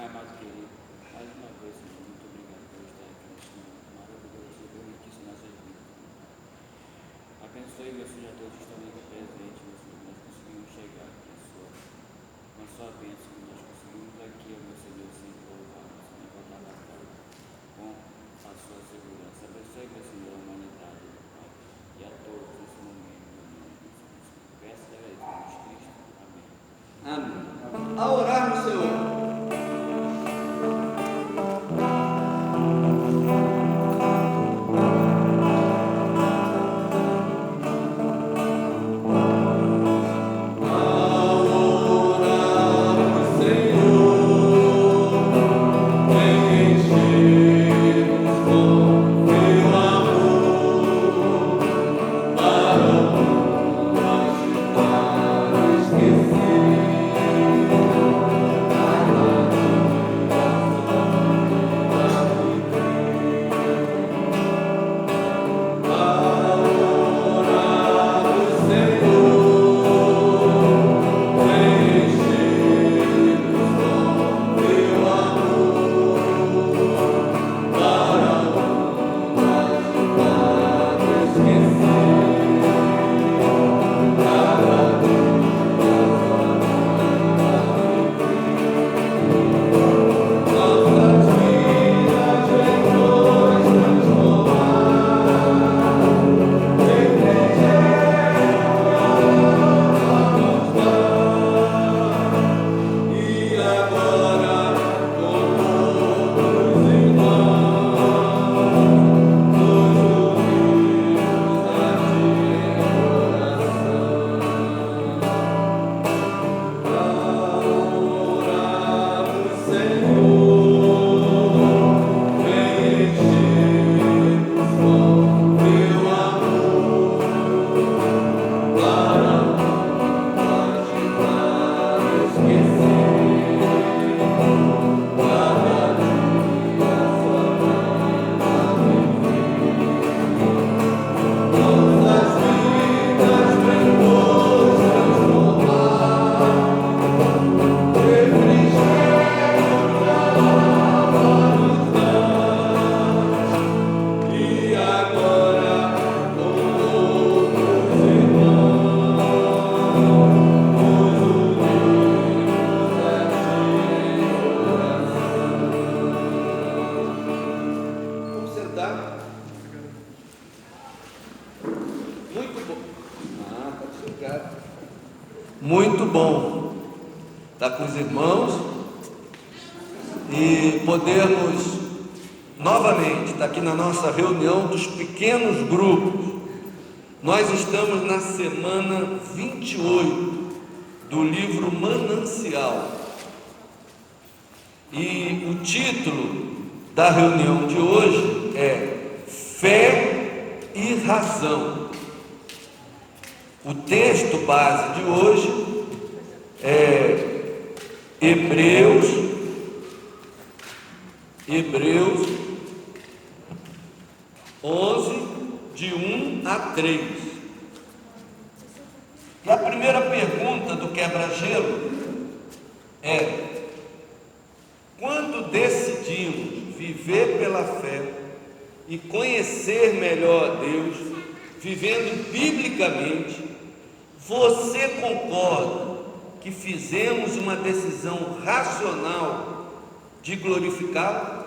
amado querido, mais uma vez, Senhor, muito obrigado por estar aqui neste momento maravilhoso e benedito em nossas vidas. Abençoe, meu Senhor, a todos que estão aqui presentes, meu Senhor, nós conseguimos chegar aqui com a sua bênção, nós conseguimos aqui, meu Senhor, sem louvar, meu Senhor, voltar na casa com a sua segurança. Abençoe, meu Senhor, a humanidade, Pai, e a todos nesse momento, meu Senhor. Peço e agradeço, Cristo. Amém. Amém. A orar no Senhor. Muito bom estar com os irmãos e podermos novamente estar aqui na nossa reunião dos pequenos grupos. Nós estamos na semana 28 do livro Manancial e o título da reunião de hoje é Fé e Razão. O texto base de hoje é Hebreus 11, de 1 a 3. E a primeira pergunta do quebra-gelo é: quando decidimos viver pela fé e conhecer melhor a Deus, vivendo biblicamente, você concorda que fizemos uma decisão racional de glorificá-lo?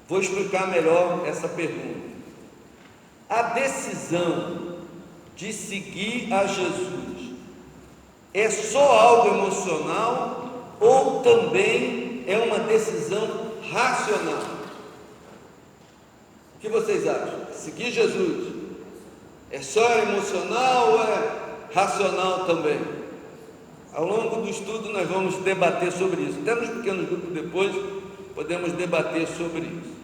Vou explicar melhor essa pergunta. A decisão de seguir a Jesus é só algo emocional ou também é uma decisão racional? O que vocês acham? Seguir Jesus é só emocional ou é racional também? Ao longo do estudo nós vamos debater sobre isso. Até nos pequenos grupos depois podemos debater sobre isso.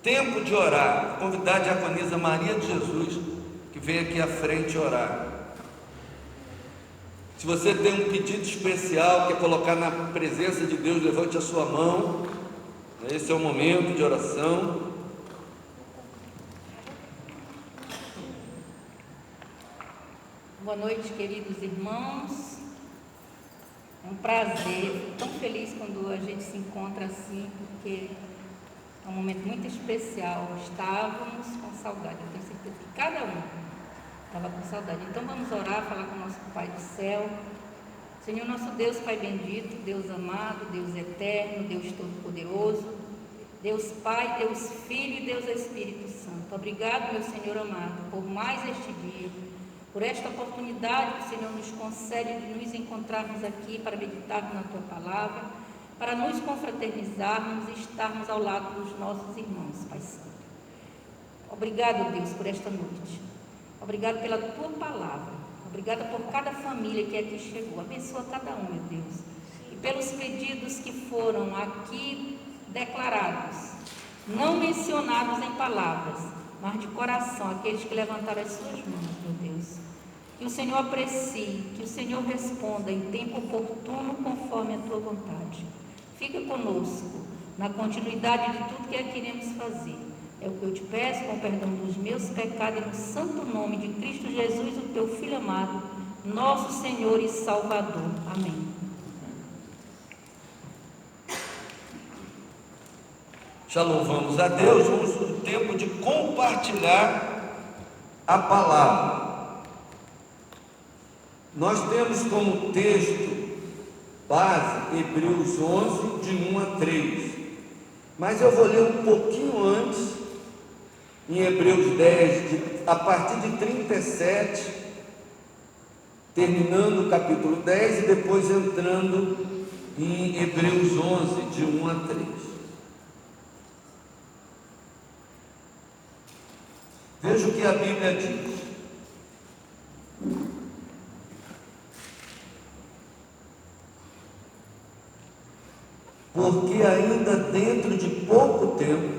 Tempo de orar. Vou convidar a diaconisa Maria de Jesus que vem aqui à frente orar. Se você tem um pedido especial, quer colocar na presença de Deus, levante a sua mão. Esse é o momento de oração. Boa noite, queridos irmãos. É um prazer, tão feliz feliz quando a gente se encontra assim, porque é um momento muito especial. Estávamos com saudade, eu tenho certeza que cada um estava com saudade. Então vamos orar, falar com o nosso Pai do céu. Senhor nosso Deus, Pai bendito, Deus amado, Deus eterno, Deus todo-poderoso, Deus Pai, Deus Filho e Deus Espírito Santo. Obrigado, meu Senhor amado, por mais este dia, por esta oportunidade que o Senhor nos concede de nos encontrarmos aqui para meditarmos na Tua Palavra, para nos confraternizarmos e estarmos ao lado dos nossos irmãos, Pai Santo. Obrigado, Deus, por esta noite. Obrigado pela Tua Palavra. Obrigada por cada família que aqui chegou. Abençoa cada um, meu Deus. E pelos pedidos que foram aqui declarados, não mencionados em palavras, mas de coração, aqueles que levantaram as suas mãos, meu Deus. Que o Senhor aprecie, que o Senhor responda em tempo oportuno, conforme a Tua vontade. Fica conosco na continuidade de tudo que queremos fazer. É o que eu te peço, com o perdão dos meus pecados, e no santo nome de Cristo Jesus, o Teu Filho amado, nosso Senhor e Salvador. Amém. Já louvamos a Deus, vamos no tempo de compartilhar a palavra. Nós temos como texto base Hebreus 11, de 1 a 3. Mas eu vou ler um pouquinho antes, em Hebreus 10, a partir de 37, terminando o capítulo 10 e depois entrando em Hebreus 11, de 1 a 3. Veja o que a Bíblia diz. Porque ainda dentro de pouco tempo,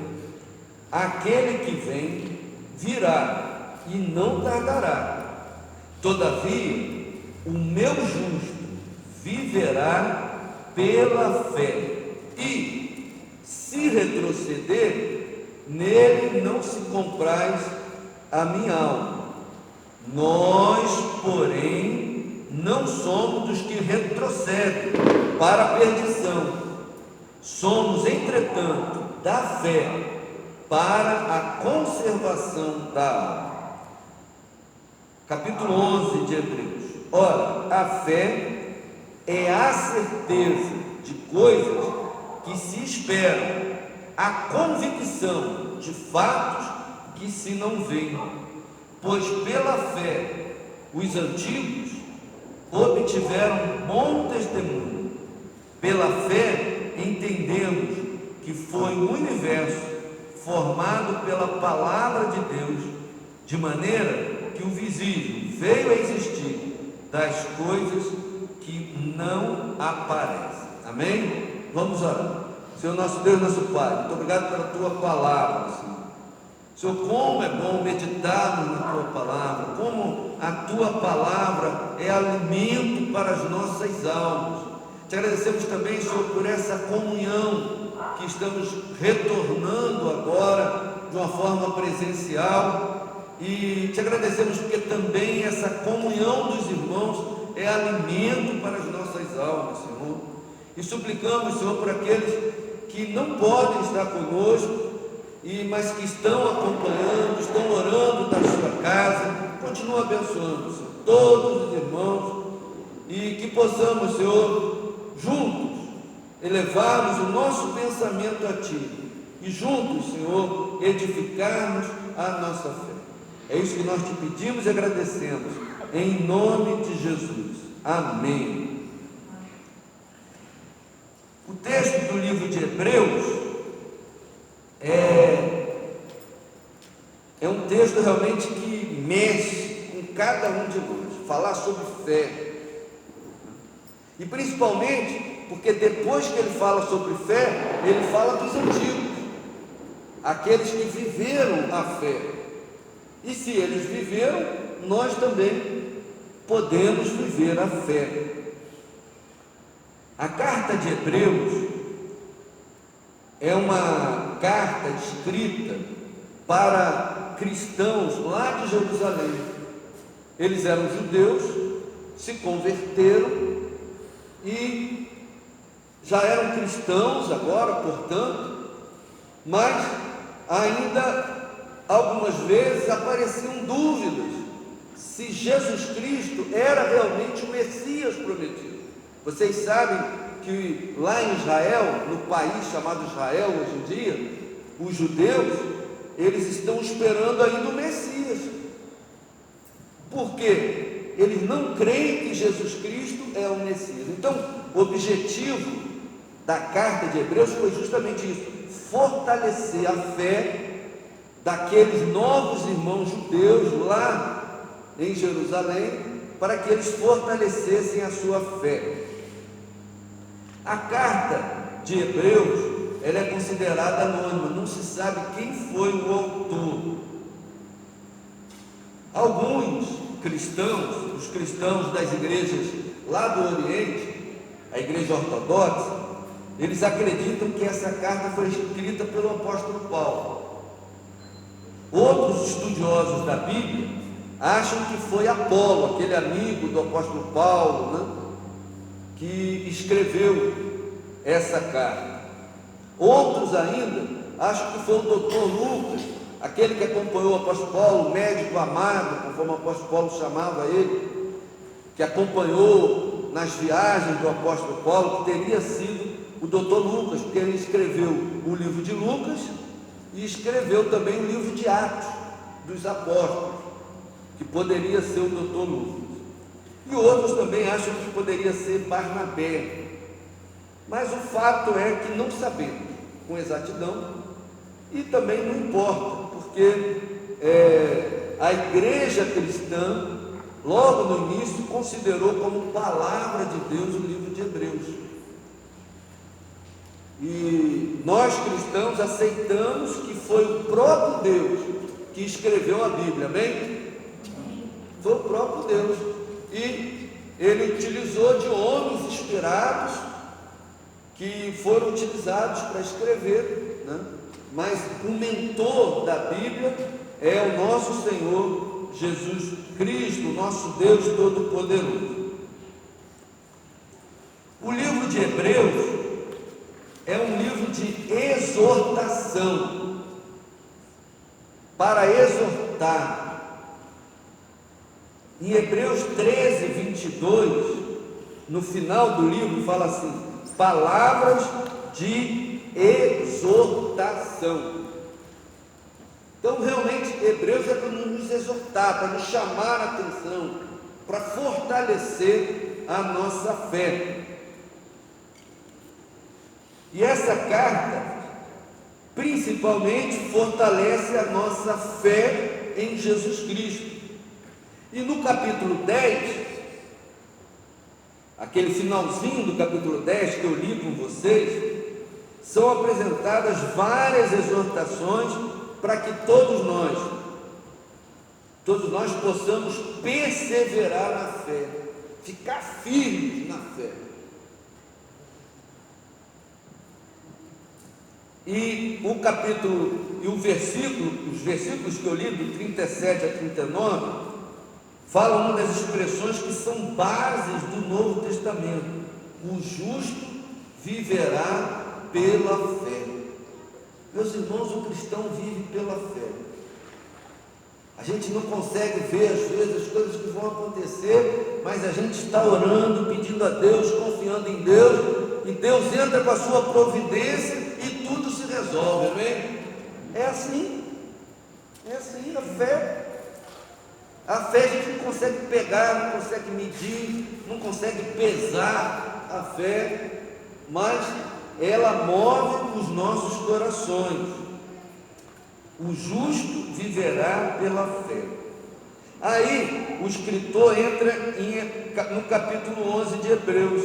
aquele que vem virá e não tardará. Todavia, o meu justo viverá pela fé, e se retroceder, nele não se compraz a minha alma. Nós, porém, não somos dos que retrocedem para a perdição. Somos, entretanto, da fé para a conservação da alma. Capítulo 11 de Hebreus. Ora, a fé é a certeza de coisas que se esperam, a convicção de fatos que se não veem. Pois pela fé os antigos obtiveram bom testemunho. Pela fé entendemos que foi o universo formado pela palavra de Deus, de maneira que o visível veio a existir das coisas que não aparecem. Amém? Vamos orar. Senhor nosso Deus, nosso Pai, muito obrigado pela Tua palavra, Senhor. Senhor, como é bom meditarmos na Tua palavra, como a Tua palavra é alimento para as nossas almas. Te agradecemos também, Senhor, por essa comunhão que estamos retornando agora de uma forma presencial, e te agradecemos porque também essa comunhão dos irmãos é alimento para as nossas almas, Senhor. E suplicamos, Senhor, por aqueles que não podem estar conosco, mas que estão acompanhando, estão orando da sua casa. Continua abençoando, Senhor, todos os irmãos, e que possamos, Senhor, juntos elevarmos o nosso pensamento a Ti, e juntos, Senhor, edificarmos a nossa fé. É isso que nós te pedimos e agradecemos, em nome de Jesus. Amém. O texto do livro de Hebreus é um texto realmente que mexe com cada um de nós. Falar sobre fé, e principalmente porque depois que ele fala sobre fé, ele fala dos antigos, aqueles que viveram a fé. E se eles viveram, nós também podemos viver a fé. A carta de Hebreus é uma carta escrita para cristãos lá de Jerusalém. Eles eram judeus, se converteram e já eram cristãos agora, portanto, mas ainda algumas vezes apareciam dúvidas se Jesus Cristo era realmente o Messias prometido. Vocês sabem que lá em Israel, no país chamado Israel hoje em dia, os judeus, eles estão esperando ainda o Messias. Por quê? Eles não creem que Jesus Cristo é o Messias. Então, o objetivo da carta de Hebreus foi justamente isso: fortalecer a fé daqueles novos irmãos judeus lá em Jerusalém, para que eles fortalecessem a sua fé. A carta de Hebreus, ela é considerada anônima, não se sabe quem foi o autor. Alguns cristãos, os cristãos das igrejas lá do Oriente, a igreja ortodoxa, eles acreditam que essa carta foi escrita pelo apóstolo Paulo. Outros estudiosos da Bíblia acham que foi Apolo, aquele amigo do apóstolo Paulo, né, que escreveu essa carta. Outros ainda acham que foi o doutor Lucas, aquele que acompanhou o apóstolo Paulo, o médico amado, conforme o apóstolo Paulo chamava ele, que acompanhou nas viagens do apóstolo Paulo, que teria sido o doutor Lucas, porque ele escreveu o livro de Lucas e escreveu também o livro de Atos dos Apóstolos, que poderia ser o doutor Lucas. E outros também acham que poderia ser Barnabé. Mas o fato é que não sabemos com exatidão, e também não importa, porque a igreja cristã, logo no início, considerou como palavra de Deus o livro de Hebreus. E nós cristãos aceitamos que foi o próprio Deus que escreveu a Bíblia, amém? Foi o próprio Deus, e ele utilizou de homens inspirados que foram utilizados para escrever, né? Mas o mentor da Bíblia é o nosso Senhor Jesus Cristo, o nosso Deus Todo-Poderoso. O livro de Hebreus é um livro de exortação, para exortar. Em Hebreus 13, 22, no final do livro, fala assim: palavras de exortação. Então, realmente, Hebreus é para nos exortar, para nos chamar a atenção, para fortalecer a nossa fé. E essa carta, principalmente, fortalece a nossa fé em Jesus Cristo. E no capítulo 10, aquele finalzinho do capítulo 10 que eu li com vocês, são apresentadas várias exortações para que todos nós possamos perseverar na fé, ficar firmes na fé. E o capítulo, e os versículos que eu li, do 37 a 39, falam uma das expressões que são bases do Novo Testamento: o justo viverá pela fé. Meus irmãos, o cristão vive pela fé. A gente não consegue ver às vezes as coisas que vão acontecer, mas a gente está orando, pedindo a Deus, confiando em Deus, e Deus entra com a sua providência e tudo se resolve, amém? É assim a fé. A fé a gente não consegue pegar, não consegue medir, não consegue pesar a fé, mas ela move os nossos corações. O justo viverá pela fé. Aí o escritor entra no capítulo 11 de Hebreus,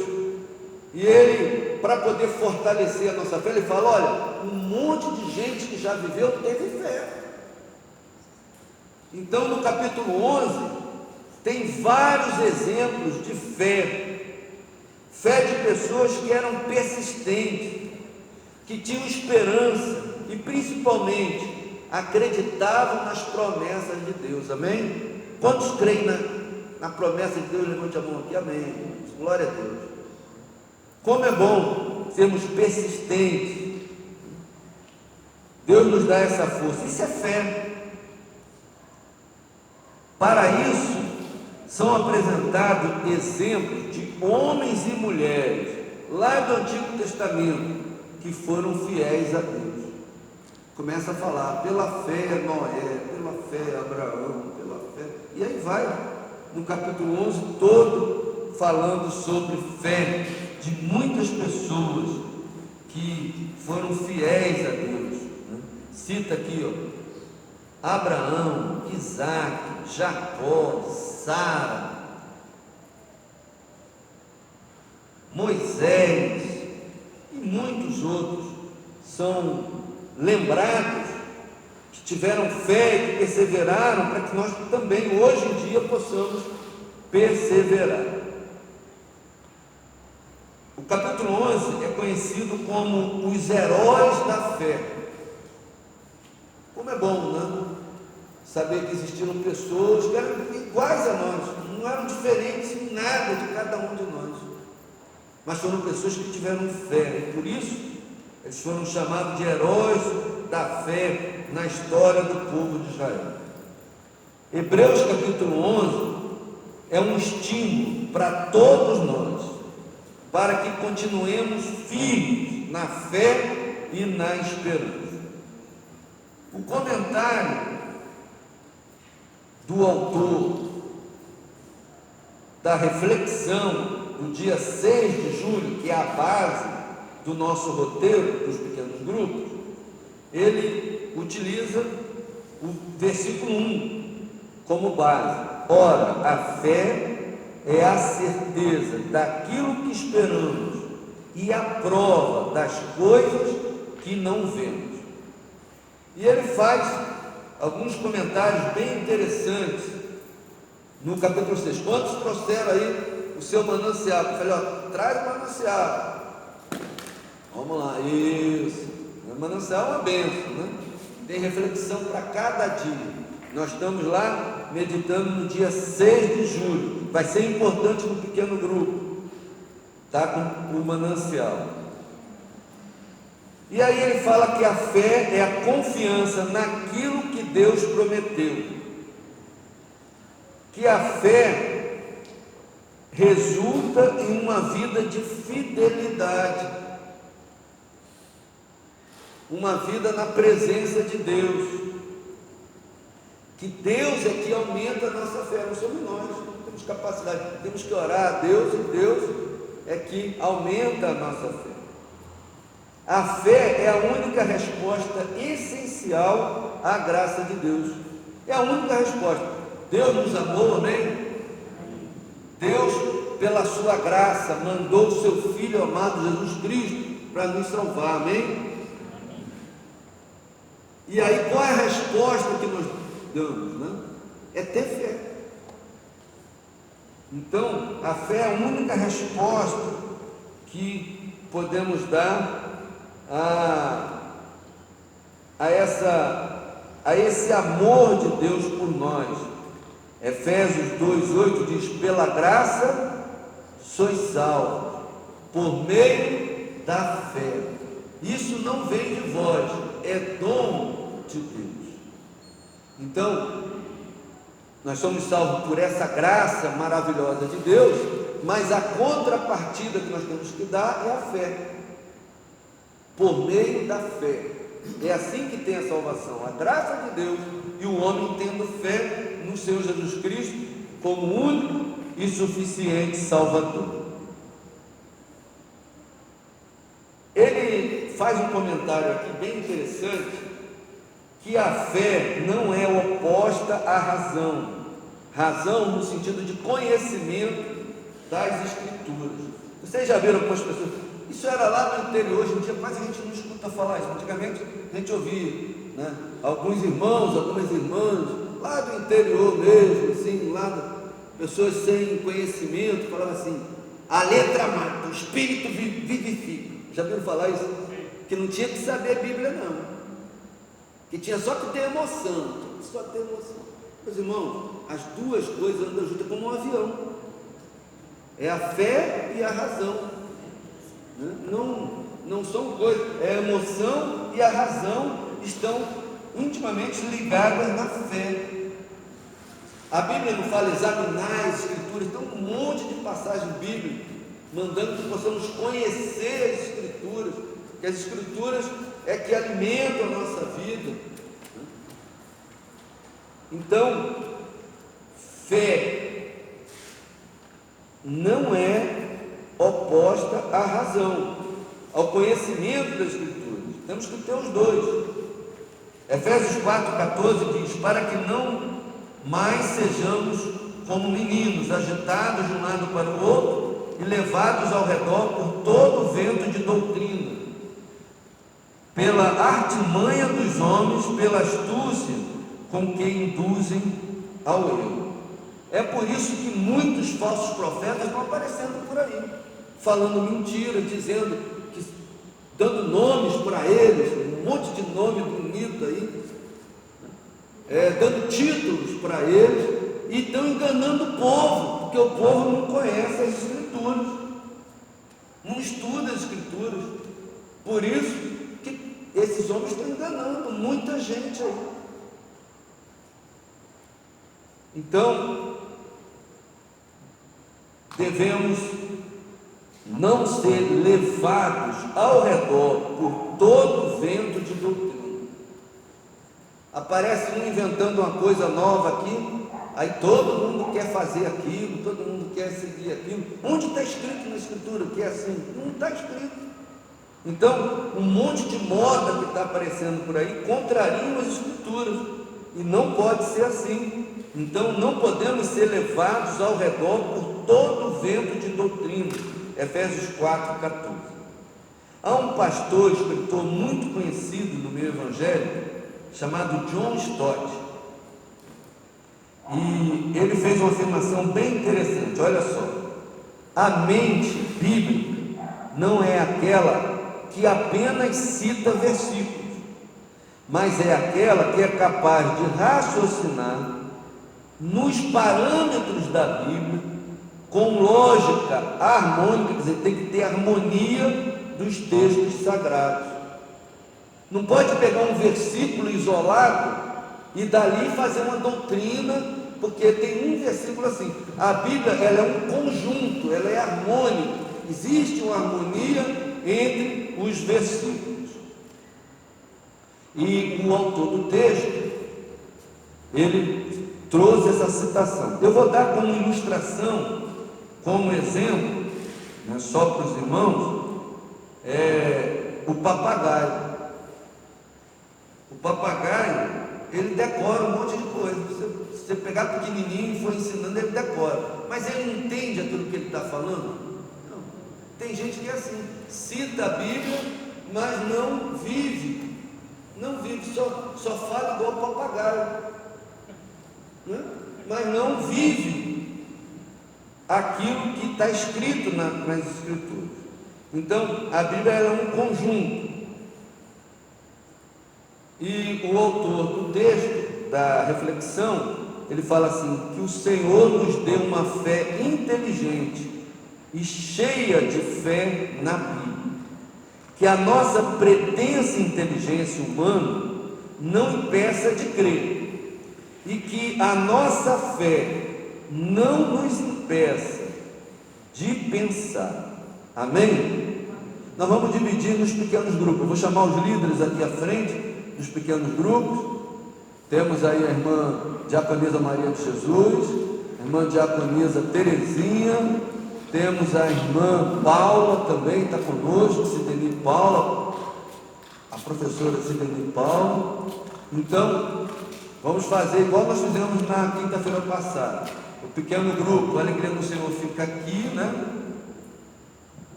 e ele, para poder fortalecer a nossa fé, ele fala: olha, um monte de gente que já viveu teve fé. Então, no capítulo 11, tem vários exemplos de fé de pessoas que eram persistentes, que tinham esperança e principalmente acreditavam nas promessas de Deus, amém? Quantos creem na promessa de Deus? Levante a mão aqui, amém. Glória a Deus. Como é bom sermos persistentes. Deus nos dá essa força, isso é fé. Para isso, são apresentados exemplos de homens e mulheres, lá do Antigo Testamento, que foram fiéis a Deus. Começa a falar, pela fé Noé, pela fé Abraão, pela fé, e aí vai, no capítulo 11 todo, falando sobre fé de muitas pessoas que foram fiéis a Deus, né? Cita aqui, ó, Abraão, Isaac, Jacó, Sara, Moisés e muitos outros são lembrados que tiveram fé e que perseveraram, para que nós também hoje em dia possamos perseverar. O capítulo 11 é conhecido como os heróis da fé. Como é bom, né? Saber que existiram pessoas que eram iguais a nós, não eram diferentes em nada de cada um de nós, mas foram pessoas que tiveram fé, e por isso eles foram chamados de heróis da fé na história do povo de Israel. Hebreus capítulo 11 é um estímulo para todos nós, para que continuemos firmes na fé e na esperança. O comentário do autor da reflexão do dia 6 de julho, que é a base do nosso roteiro dos pequenos grupos, ele utiliza o versículo 1 como base. Ora, a fé é a certeza daquilo que esperamos e a prova das coisas que não vemos. E ele faz alguns comentários bem interessantes no capítulo 6. Quantos trouxeram aí o seu manancial? Eu falei, ó, traz o manancial. Vamos lá, isso. O manancial é uma bênção, né? Tem reflexão para cada dia. Nós estamos lá meditando no dia 6 de julho. Vai ser importante no pequeno grupo. Está com o manancial. E aí ele fala que a fé é a confiança naquilo que Deus prometeu. Que a fé resulta em uma vida de fidelidade, uma vida na presença de Deus. Que Deus é que aumenta a nossa fé, não somos nós, não temos capacidade, temos que orar a Deus, e Deus é que aumenta a nossa fé. A fé é a única resposta essencial à graça de Deus. É a única resposta. Deus nos amou, amém? Deus, pela sua graça, mandou o seu Filho amado Jesus Cristo para nos salvar, amém? E aí qual é a resposta que nós damos, né? É ter fé. Então, a fé é a única resposta que podemos dar a esse amor de Deus por nós. Efésios 2:8 diz: pela graça sois salvos, por meio da fé. Isso não vem de vós, é dom de Deus. Então, nós somos salvos por essa graça maravilhosa de Deus, mas a contrapartida que nós temos que dar é a fé. Por meio da fé. É assim que tem a salvação, a graça de Deus e o homem tendo fé no Senhor Jesus Cristo como único e suficiente Salvador. Ele faz um comentário aqui bem interessante, que a fé não é oposta à razão. Razão no sentido de conhecimento das Escrituras. Vocês já viram algumas pessoas? Isso era lá no interior, hoje em dia quase a gente não escuta falar isso. Antigamente a gente ouvia, né? Alguns irmãos, algumas irmãs, lá do interior mesmo, assim, pessoas sem conhecimento, falavam assim: a letra mata, o espírito vivifica. Já viram falar isso? Que não tinha que saber a Bíblia, não, que tinha só que ter emoção, só ter emoção. Meus irmãos, as duas coisas andam juntas como um avião, é a fé e a razão. Não são coisas. A emoção e a razão estão intimamente ligadas na fé. A Bíblia não fala examinar as Escrituras, tem um monte de passagem bíblica mandando que possamos conhecer as Escrituras, que as Escrituras é que alimentam a nossa vida. Então, fé não é oposta à razão, ao conhecimento das Escrituras. Temos que ter os dois. Efésios 4,14 diz: para que não mais sejamos como meninos, agitados de um lado para o outro e levados ao redor por todo vento de doutrina, pela artimanha dos homens, pela astúcia com que induzem ao erro. É por isso que muitos falsos profetas estão aparecendo por aí, falando mentira, dizendo que, dando nomes para eles, um monte de nome bonito aí, dando títulos para eles, e estão enganando o povo, porque o povo não conhece as Escrituras, não estuda as Escrituras. Por isso que esses homens estão enganando muita gente aí. Então, devemos não ser levados ao redor por todo vento de doutrina. Aparece um inventando uma coisa nova aqui, aí todo mundo quer fazer aquilo, todo mundo quer seguir aquilo. Onde está escrito na Escritura que é assim? Não está escrito. Então, um monte de moda que está aparecendo por aí contrariam as Escrituras, e não pode ser assim. Então, não podemos ser levados ao redor por todo vento de doutrina. Efésios 4,14. Há um pastor, escritor muito conhecido no meio evangélico, chamado John Stott, e ele fez uma afirmação bem interessante. Olha só: a mente bíblica não é aquela que apenas cita versículos, mas é aquela que é capaz de raciocinar nos parâmetros da Bíblia, com lógica harmônica, quer dizer, tem que ter harmonia dos textos sagrados. Não pode pegar um versículo isolado e dali fazer uma doutrina, porque tem um versículo assim. A Bíblia, ela é um conjunto, ela é harmônica, existe uma harmonia entre os versículos. E o autor do texto, ele trouxe essa citação. Eu vou dar como ilustração, como exemplo, só para os irmãos, o papagaio. O papagaio, ele decora um monte de coisa. Se você pegar pequenininho e for ensinando, ele decora. Mas ele não entende aquilo que ele está falando? Não. Tem gente que é assim, cita a Bíblia, mas não vive. Não vive, só fala igual o papagaio, né? Mas não vive aquilo que está escrito nas Escrituras. Então, a Bíblia é um conjunto. E o autor do texto, da reflexão, ele fala assim: que o Senhor nos deu uma fé inteligente e cheia de fé na Bíblia, que a nossa pretensa inteligência humana não impeça de crer, e que a nossa fé não nos impeça de pensar. Amém? Nós vamos dividir nos pequenos grupos. Eu vou chamar os líderes aqui à frente dos pequenos grupos. Temos aí a irmã Diaconisa Maria de Jesus, a irmã Diaconisa Terezinha, temos a irmã Paula também, está conosco, Sidney Paula, a professora Sidney Paula. Então, vamos fazer igual nós fizemos na quinta-feira passada. O pequeno grupo, a alegria do Senhor, fica aqui, né?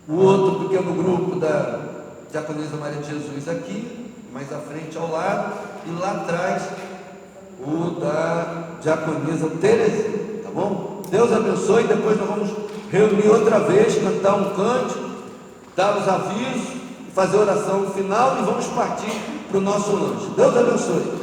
O outro pequeno grupo da Diaconisa Maria de Jesus aqui, mais à frente ao lado, e lá atrás o da Diaconisa Terezinha, tá bom? Deus abençoe. Depois nós vamos reunir outra vez, cantar um cântico, dar os avisos, fazer a oração final e vamos partir para o nosso lanche. Deus abençoe.